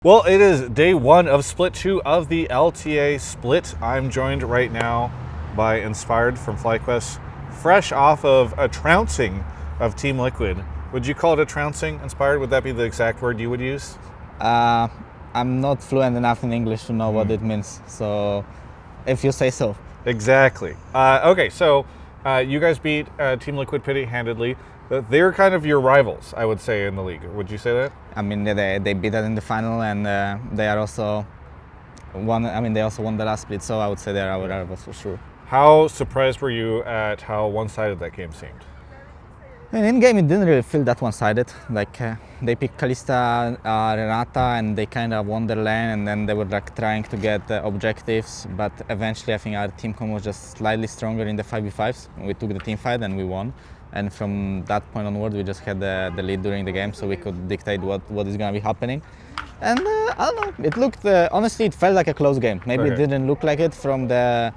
Well, it is day one of split two of the LTA split. I'm joined right now by Inspired from FlyQuest, fresh off of a trouncing of Team Liquid. Would you call it a trouncing, Inspired? Would that be the exact word you would use? I'm not fluent enough in English to know what it means, so if you say so. Exactly. Okay, so you guys beat Team Liquid pretty handedly. They're kind of your rivals, I would say, in the league. Would you say that? I mean, they beat us in the final, and they are also won. I mean, they also won the last split, so I would say they are our rivals for sure. How surprised were you at how one-sided that game seemed? And in game, it didn't really feel that one-sided. Like they picked Kalista, Renata, and they kind of won their lane, and then they were like trying to get objectives. But eventually, I think our team com was just slightly stronger in the 5v5s. We took the team fight and we won. And from that point onward, we just had the lead during the game, so we could dictate what is going to be happening. And I don't know. It looked honestly, it felt like a close game. Maybe It didn't look like it from the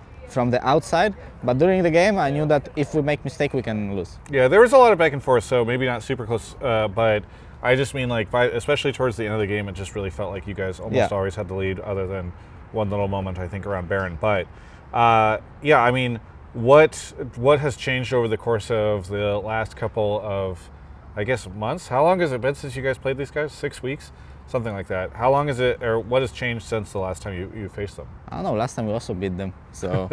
outside, but during the game I knew that if we make mistake we can lose. Yeah, there was a lot of back and forth, so maybe not super close, but I just mean like especially towards the end of the game, it just really felt like you guys almost always had the lead, other than one little moment I think around Baron. But yeah, I mean, what has changed over the course of the last couple of, I guess, months? How long has it been since you guys played these guys? 6 weeks? Something like that. How long is it, or what has changed since the last time you faced them? I don't know, last time we also beat them. So,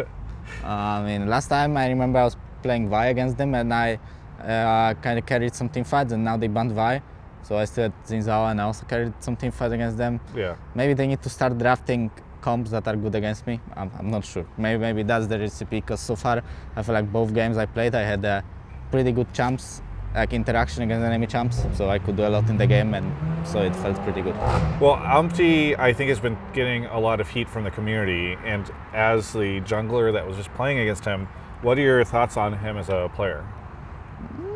I mean, last time I remember I was playing Vi against them and I kind of carried some team fights, and now they banned Vi. So I still had Xin Zhao and I also carried some team fights against them. Yeah. Maybe they need to start drafting comps that are good against me. I'm not sure. Maybe that's the recipe, because so far I feel like both games I played I had pretty good champs, like interaction against enemy champs, so I could do a lot in the game, and so it felt pretty good. Well, Umti, I think, has been getting a lot of heat from the community, and as the jungler that was just playing against him, what are your thoughts on him as a player?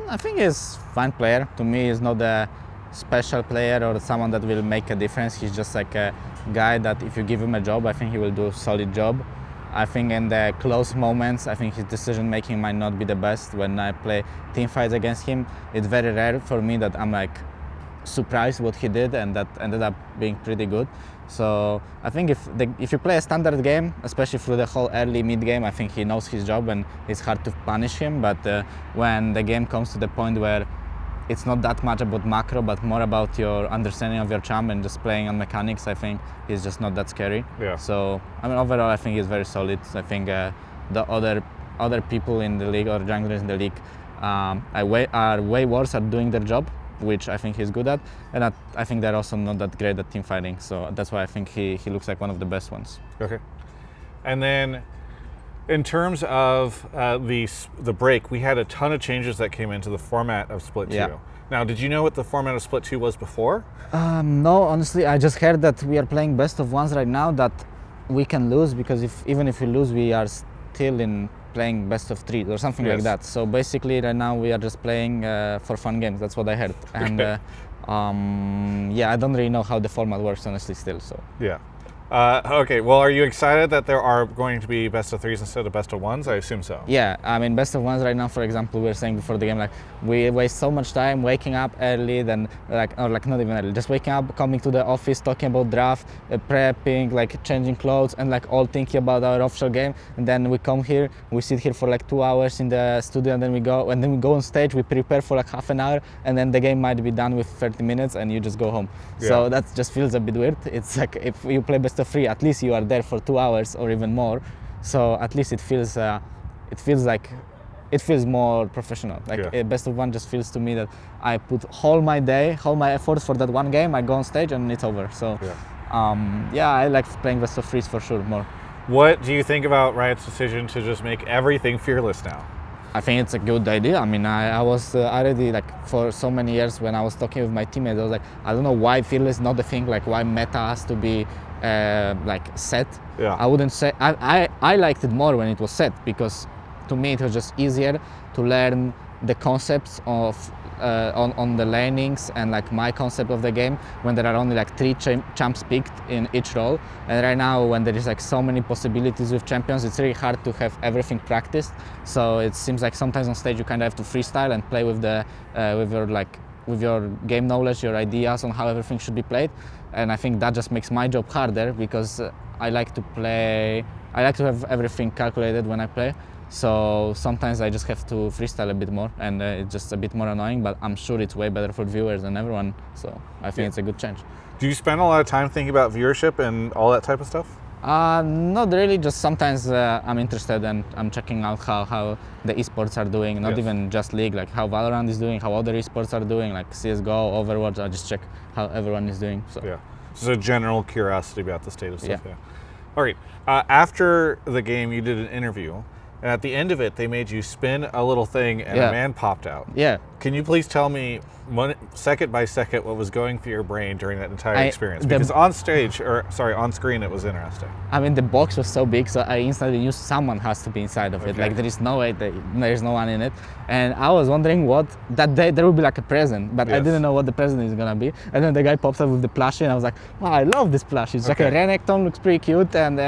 I think he's a fine player. To me, he's not a special player or someone that will make a difference. He's just like a guy that if you give him a job, I think he will do a solid job. I think in the close moments, I think his decision making might not be the best. When I play team fights against him, it's very rare for me that I'm like surprised what he did, and that ended up being pretty good. So I think if you play a standard game, especially through the whole early mid game, I think he knows his job and it's hard to punish him. But when the game comes to the point where it's not that much about macro, but more about your understanding of your champ and just playing on mechanics, I think he's just not that scary. Yeah. So I mean, overall, I think he's very solid. I think the other people in the league or junglers in the league are way worse at doing their job, which I think he's good at, and I think they're also not that great at team fighting. So that's why I think he looks like one of the best ones. Okay. And then, in terms of the break, we had a ton of changes that came into the format of Split 2. Yeah. Now, did you know what the format of Split 2 was before? No, honestly, I just heard that we are playing best of ones right now, that we can lose, because even if we lose, we are still in playing best of 3 or something like that. So basically, right now we are just playing for fun games. That's what I heard. And yeah, I don't really know how the format works, honestly, still. So yeah. Okay, well, are you excited that there are going to be best of 3s instead of best of 1s? I assume so. Yeah, I mean, best of 1s right now, for example, we were saying before the game, like, we waste so much time waking up early, then or not even early, just waking up, coming to the office, talking about draft, prepping, like changing clothes, and like all thinking about our official game. And then we come here, we sit here for like 2 hours in the studio, and then we go on stage, we prepare for like half an hour, and then the game might be done with 30 minutes, and you just go home. Yeah. So that just feels a bit weird. It's like if you play best of 3, at least you are there for 2 hours or even more. So at least it feels more professional. Like best of 1 just feels to me that I put all my day, all my efforts for that one game. I go on stage and it's over. So yeah, I like playing best of 3s for sure more. What do you think about Riot's decision to just make everything fearless now? I think it's a good idea. I mean, I was already, like, for so many years when I was talking with my teammates, I was like, I don't know why fearless is not the thing, like why meta has to be like set. Yeah. I wouldn't say, I liked it more when it was set, because to me it was just easier to learn the concepts of on the lanings and like my concept of the game when there are only like 3 champs picked in each role. And right now, when there is like so many possibilities with champions, it's really hard to have everything practiced. So it seems like sometimes on stage you kind of have to freestyle and play with the with your game knowledge, your ideas on how everything should be played. and I think that just makes my job harder because I like to play. I like to have everything calculated when I play. So sometimes I just have to freestyle a bit more, and it's just a bit more annoying. But I'm sure it's way better for viewers and everyone. So I think it's a good change. Do you spend a lot of time thinking about viewership and all that type of stuff? Not really, just sometimes I'm interested and I'm checking out how the esports are doing, not even just League, like how Valorant is doing, how other esports are doing, like CSGO, Overwatch. I just check how everyone is doing. So yeah, just a general curiosity about the state of stuff. Yeah. All right, after the game you did an interview, and at the end of it they made you spin a little thing and a man popped out. Yeah. Can you please tell me second by second what was going through your brain during that entire experience? Because on screen it was interesting. I mean, the box was so big, so I instantly knew someone has to be inside of it. Like there is no way that there's no one in it. And I was wondering what that day there would be like a present, but I didn't know what the present is gonna be. And then the guy pops up with the plushie, and I was like, wow, I love this plushie. It's like a Renekton, looks pretty cute, and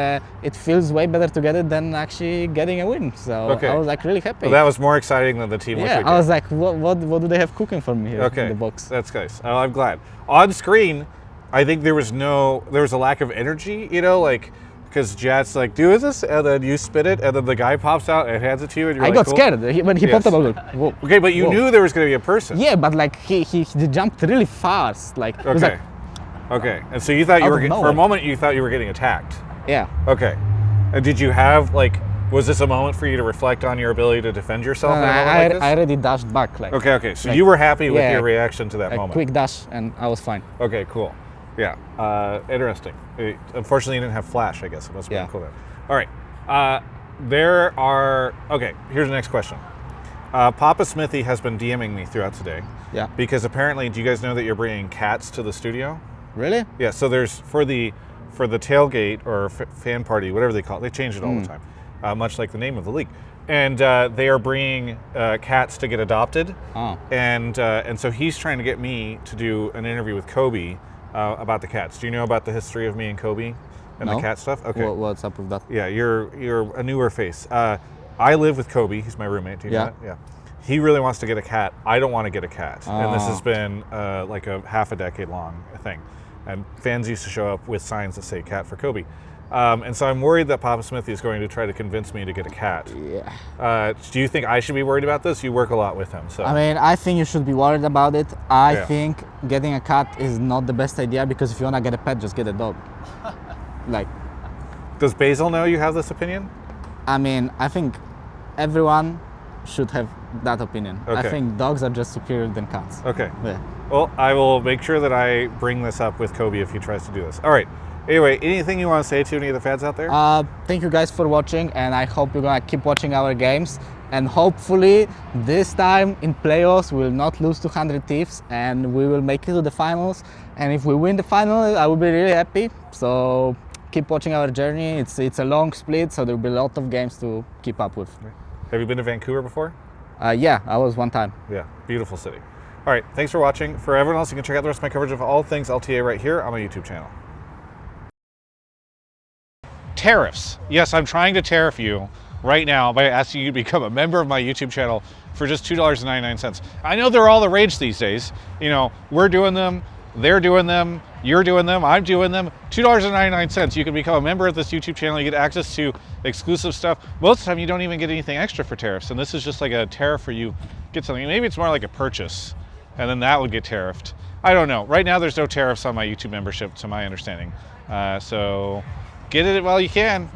it feels way better to get it than actually getting a win. So I was like really happy. Well, that was more exciting than the team. Yeah, I was like, what do they have cooking for me here in the box? That's nice. Oh, I'm glad. On screen, I think there was a lack of energy, you know, like, because Jat's like, do this, and then you spin it, and then the guy pops out and hands it to you, and you're I like, got scared when he popped up. I was like, whoa. Okay, but you knew there was going to be a person. Yeah, but like he jumped really fast, like. Okay. Okay, and so you thought for a moment you thought you were getting attacked. Yeah. Okay, and did you have like? Was this a moment for you to reflect on your ability to defend yourself? I already dashed back. Like, okay. So you were happy with your reaction to that moment. Quick dash, and I was fine. Okay, cool. Yeah, interesting. Unfortunately, you didn't have flash, I guess. It must have been cool then. All right. Here's the next question. Papa Smithy has been DMing me throughout today. Yeah. Because apparently, do you guys know that you're bringing cats to the studio? Really? Yeah, so there's, for the tailgate or fan party, whatever they call it, they change it all the time. Much like the name of the league, and they are bringing cats to get adopted, and so he's trying to get me to do an interview with Kobe about the cats. Do you know about the history of me and Kobe and the cat stuff? Okay. What's up with that? Yeah, you're a newer face. I live with Kobe. He's my roommate. Do you know that? Yeah. He really wants to get a cat. I don't want to get a cat, and this has been like a half a decade long thing. And fans used to show up with signs that say "Cat for Kobe." And so I'm worried that Papa Smithy is going to try to convince me to get a cat. Yeah. Do you think I should be worried about this? You work a lot with him, so. I mean, I think you should be worried about it. I think getting a cat is not the best idea because if you want to get a pet, just get a dog. Like. Does Basil know you have this opinion? I mean, I think everyone should have that opinion. Okay. I think dogs are just superior than cats. Okay. Yeah. Well, I will make sure that I bring this up with Kobe if he tries to do this. All right. Anyway, anything you want to say to any of the fans out there? Thank you guys for watching, and I hope you're gonna keep watching our games. And hopefully, this time in playoffs, we will not lose to 100 Thieves, and we will make it to the finals. And if we win the final, I will be really happy. So keep watching our journey. It's a long split, so there will be a lot of games to keep up with. Have you been to Vancouver before? Yeah, I was one time. Yeah, beautiful city. All right, thanks for watching. For everyone else, you can check out the rest of my coverage of all things LTA right here on my YouTube channel. Tariffs. Yes, I'm trying to tariff you right now by asking you to become a member of my YouTube channel for just $2.99. I know they're all the rage these days. You know, we're doing them, they're doing them, you're doing them, I'm doing them. $2.99. You can become a member of this YouTube channel. You get access to exclusive stuff. Most of the time you don't even get anything extra for tariffs, and this is just like a tariff where you get something. Maybe it's more like a purchase, and then that would get tariffed. I don't know. Right now there's no tariffs on my YouTube membership to my understanding. So get it while you can.